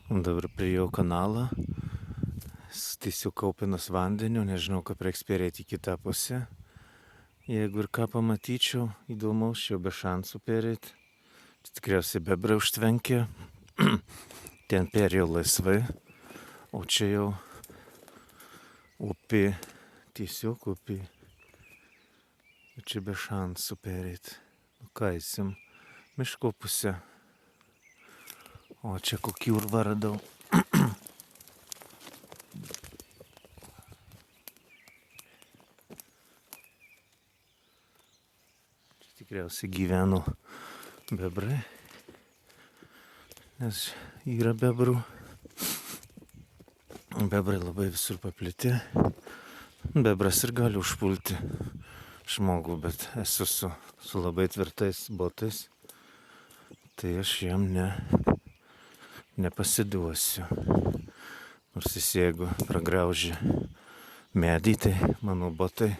Dabar priėjau kanalą, tiesiog kaupinas vandeniu, nežinau, kaip reiks perėti į kitą pusę. Jeigu ir ką pamatyčiau įdomaus, čia be šansų perėti. Čia tikriausiai bebrai užtvenkė, ten perėjau laisvai, o čia jau upė, tiesiog upė. Čia be šansų perėti. Kaisim miško pusę. O čia kokį urvą radau. Čia tikriausiai gyveno bebrai, nes yra bebrų. Bebrai labai visur paplitę. Bebras ir gali užpulti žmogų, bet esu su labai tvirtais botais, tai aš jam nepasiduosiu. Nors jis jeigu pragraužė medį, tai mano botai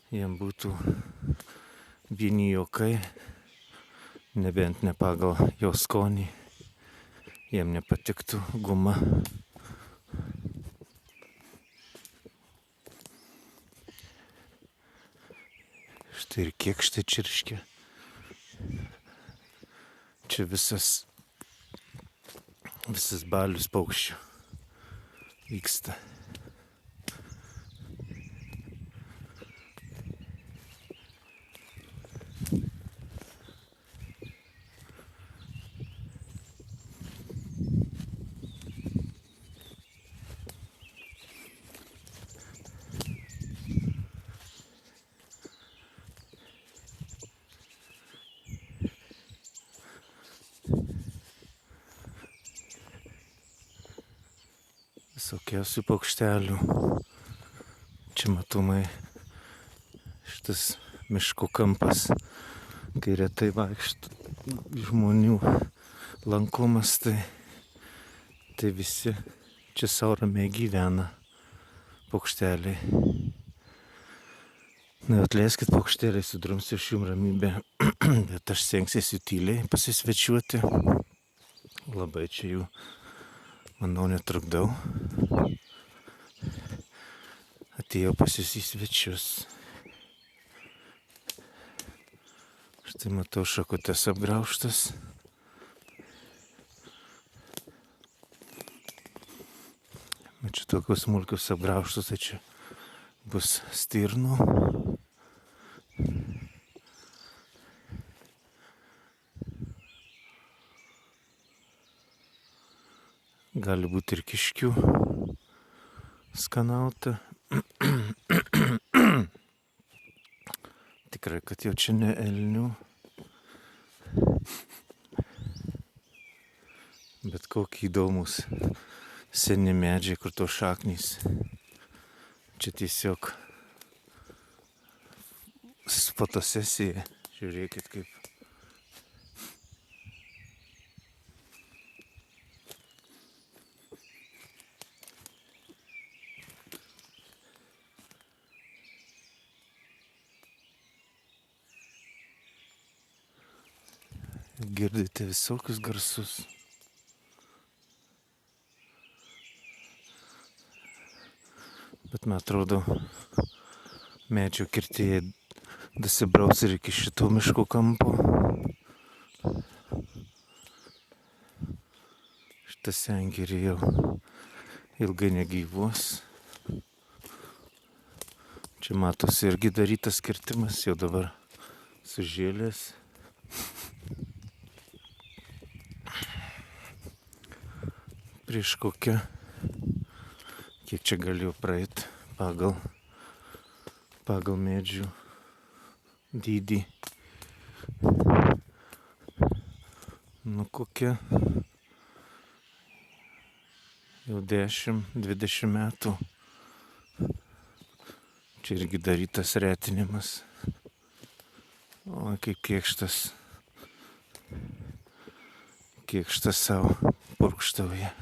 jam būtų vieni juokai, nebent ne pagal jo skonį, jam nepatiktų guma. Štai ir kiek štai čirškia. Čia visas balius paukščių vyksta. Visokiausių paukštelių. Čia matomai šitas miško kampas, kai retai vaikšto žmonių lankomas, tai visi čia sau ramiai gyvena paukšteliai. Na, atleiskit paukšteliai, sudrumsiu aš jums ramybę, bet aš stengsiuosi tyliai pasisvečiuoti. Labai čia jų, manau, netrukdau. Atėjau pas jūs į svečius. Štai matau šakutės apgraužtas. Čia tokius smulkius apgraužtus, tai čia bus stirnų. Gali būti ir kiškių skanauta. Tikrai, kad jau čia ne elnių. Bet kokie įdomus seni medžiai, kur to šaknys. Čia tiesiog fotosesija. Žiūrėkit kaip. Girdite visokius garsus. Bet man atrodo, medžio kirtėjai dasibraus ir iki šito miško kampo. Šitas sengirė jau ilgai negyvuos. Čia matosi irgi darytas kirtimas, jau dabar sužėlės. Prieš kokią, kiek čia galėjau praeiti pagal medžių dydį. Nu kokia jau 10-20 metų. Čia irgi darytas retinimas. O kaip kiekštas savo purkštauja.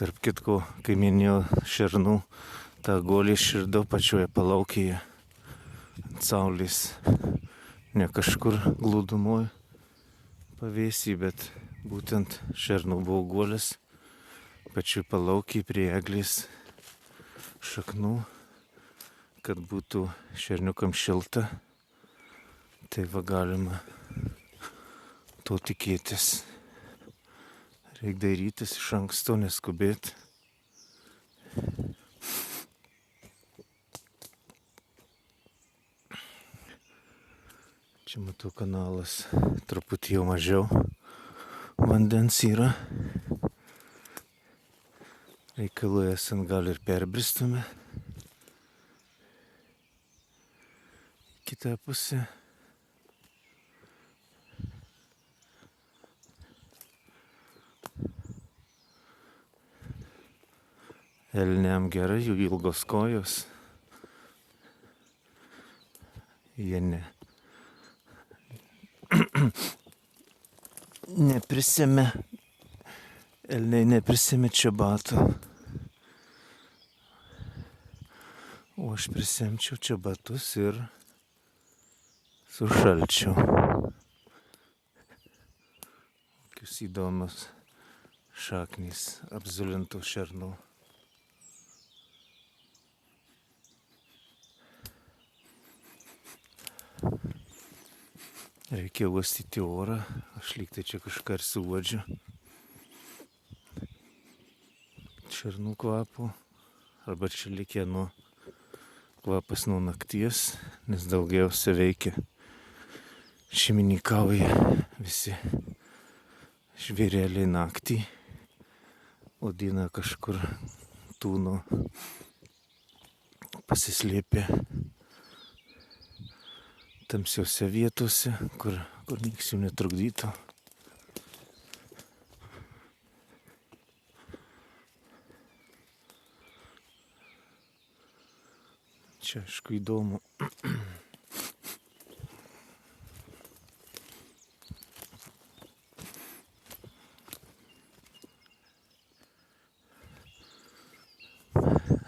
Tarp kitko, kai minėjau šernų, tą golį širdau pačioje palaukėje ant saulės, ne kažkur glūdumoje pavėsį, bet būtent šernų buvo guolis pačiu palaukiai prie eglės šaknų, kad būtų šerniukam šilta. Tai va galima to tikėtis. Reikia dairytis iš anksto, neskubėti. Čia matau kanalas, truputį jau mažiau vandens yra. Reikalų esant gal ir perbristume. Kitą pusę. Elniam gerai, jų ilgos kojos. Jie neprisėmė. Elniai neprisėmė čiabato. O aš prisemčiau čiabatus ir sušalčiau. Kokius įdomus šaknys apzulintų šernų. Reikia uostyti orą, aš lyg tai čia kažką ir suuodžiu. Šernų kvapų, arba čia likę kvapas nuo nakties, nes daugiausia veikia šeimininkauja visi žvėreliai naktį, o dieną kažkur tūno pasislėpė tamsiose vietose, kur nieks jų netrukdytų. Čia aišku įdomu.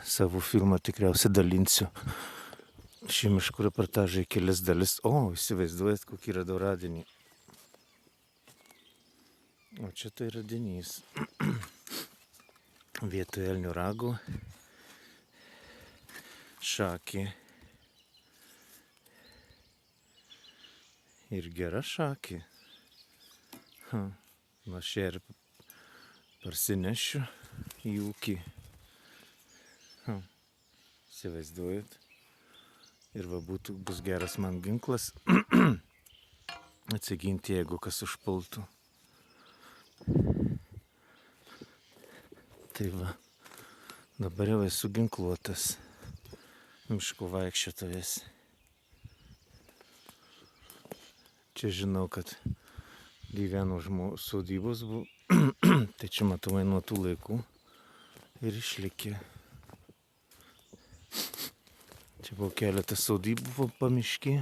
Savo filmą tikriausiai dalinsiu. Šį miškų reportažą į kelias dalis. O, įsivaizduojat, kokį radau radinį. O čia tai radinys. Vietoje elnių rago šakė. Ir gera šakė. Nu aš ją ir parsinešiu į ūkį. Įsivaizduojat. Ir va bus geras man ginklas atsiginti, jeigu kas užpultų. Tai va, dabar jau esu ginkluotas miškų vaikščiotojas. Čia žinau, kad gyveno sodybos buvo, tai čia matomai nuo tų laikų ir išlikė. Čia buvo keletas sodybų pamiškė.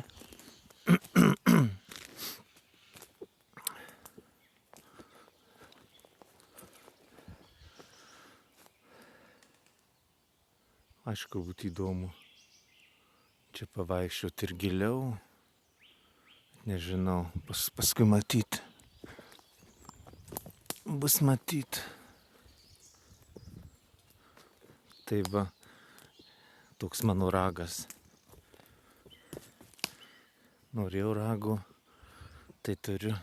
Aišku, būtų įdomu čia pavaikščioti ir giliau. Nežinau, paskui matyt. Bus matyt. Tai va, toks mano ragas. Norėjau rago, tai turiu.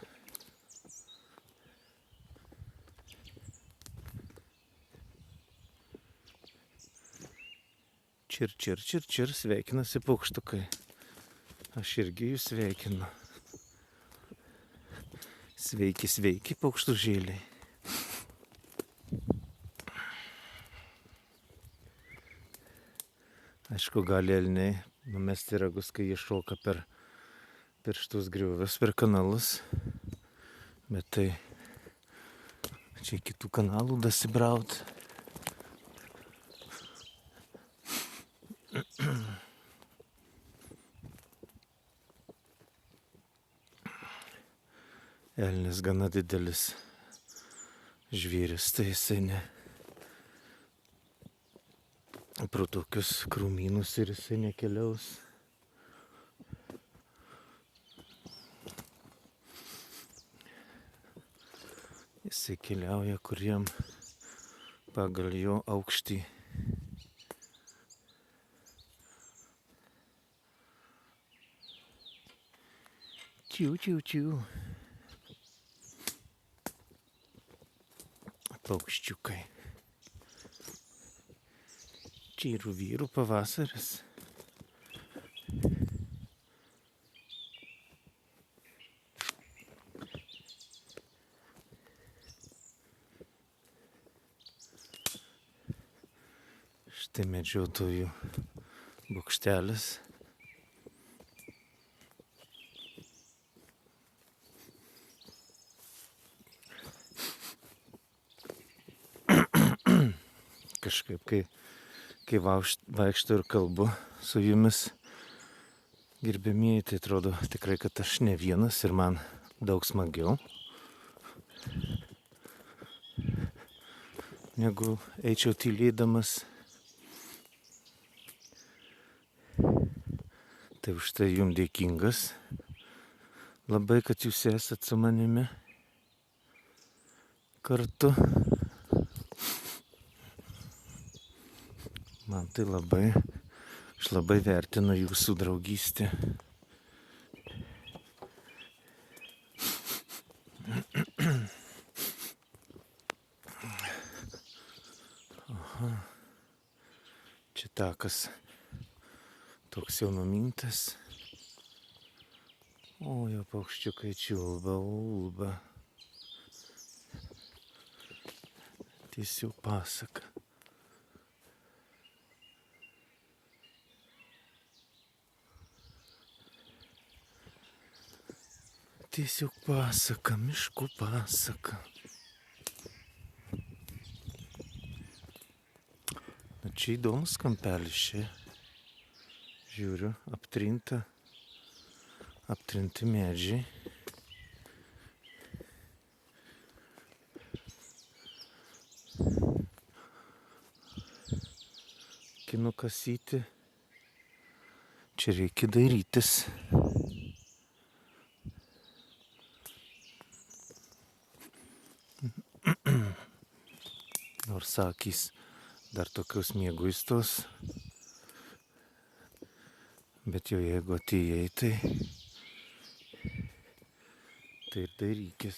Čir, sveikinasi paukštukai. Aš irgi jūs sveikinu. Sveiki, paukštužėliai. Aišku, gali elniai numesti ragus, kai jie šoka per šitus griovius, per kanalus. Bet tai čia kitų kanalų dasibraut. Elnis gana didelis žvėris, tai jisai pro tokius krūmynus ir jisai nekeliaus. Jisai keliauja, kur jam pagal jo aukštį. Čiu. Paukščiukai. Čia ir vyrų pavasaris. Štai medžiotojų bokštelis. Kažkaip, kai vaikštau ir kalbu su jumis, gerbėmieji, tai atrodo tikrai, kad aš ne vienas ir man daug smagiau, negu eičiau tylėdamas. Tai už tai jums dėkingas labai, kad jūs esat su manimi kartu. Man tai aš labai vertinu jūsų draugystę. Aha. Čia takas toks jau numintas. O, jau paukščiukai čiulba. Tiesiog pasaka. Tiesiog pasaka, miškų pasaka. Na čia įdomus kampelis čia. Žiūriu, aptrinti medžiai. Nukasyti. Čia reikia dairytis. Nors akys dar tokios mieguistos. Bet jau jeigu atėjai, tai ir dairykis.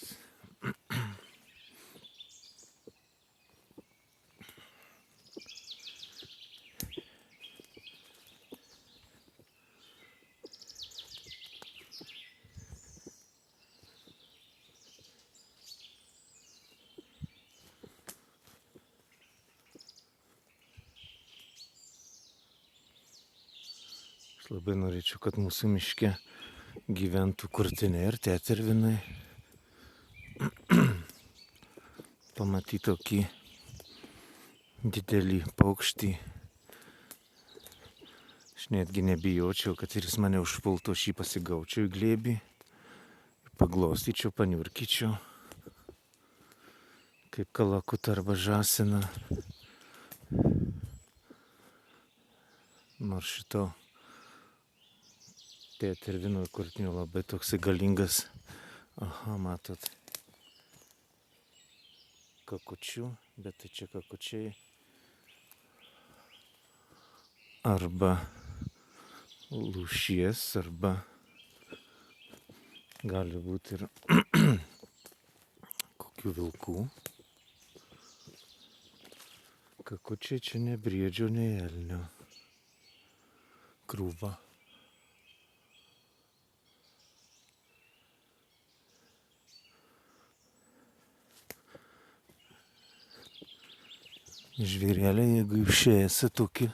Aš labai norėčiau, kad mūsų miške gyventų kurtiniai ir tetervinai. Pamatyti tokį didelį paukštį. Aš netgi nebijočiau, kad ir jis mane užpultų, aš jį pasigaučiau į glėbį, paglostyčiau, paniurkyčiau, kaip kalakutą arba žąsiną. Nors šito tetervino ir kurtinio labai toksai galingas. Aha, matot. Kakučių, bet tai čia kakučiai. Arba lūšies, arba gali būti ir kokių vilkų. Kakučiai čia ne briedžio, ne elnio krūva. Žvėreliai, jeigu jūs čia esate tokie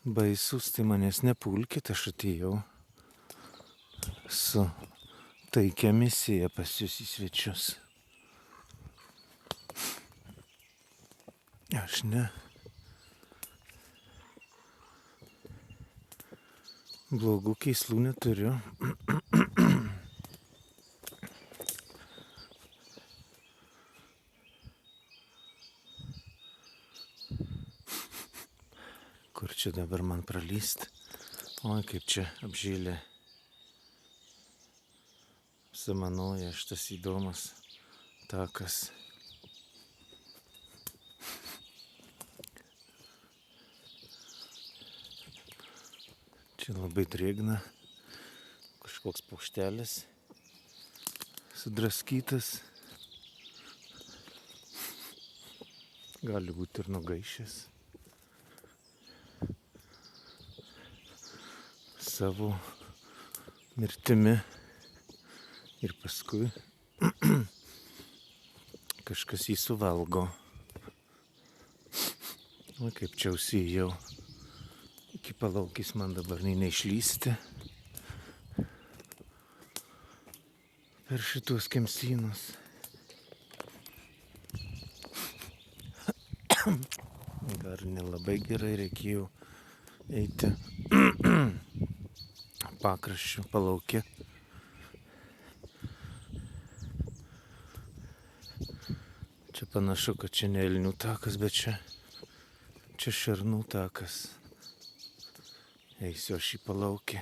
baisus, tai manęs nepulkit, aš atėjau su taikia misija pas jūs į svečius. Aš ne. Blogų keislų neturiu. Kur čia dabar man pralyst? Oi, kaip čia apžėlė. Samanoja šitas įdomus takas. Čia labai drėgna. Kažkoks paukštelis sudraskytas. Gali būti ir nugaišęs savo mirtimi. Ir paskui kažkas jį suvalgo. O kaip čia užsijau. Iki palaukis man dabar neišlysti per šitus kemsynus. Dar nelabai gerai reikėjo eiti pakraščiu palaukė. Čia panašu, kad čia ne elnių takas, bet čia šernų takas. Eisiu aš į palaukį.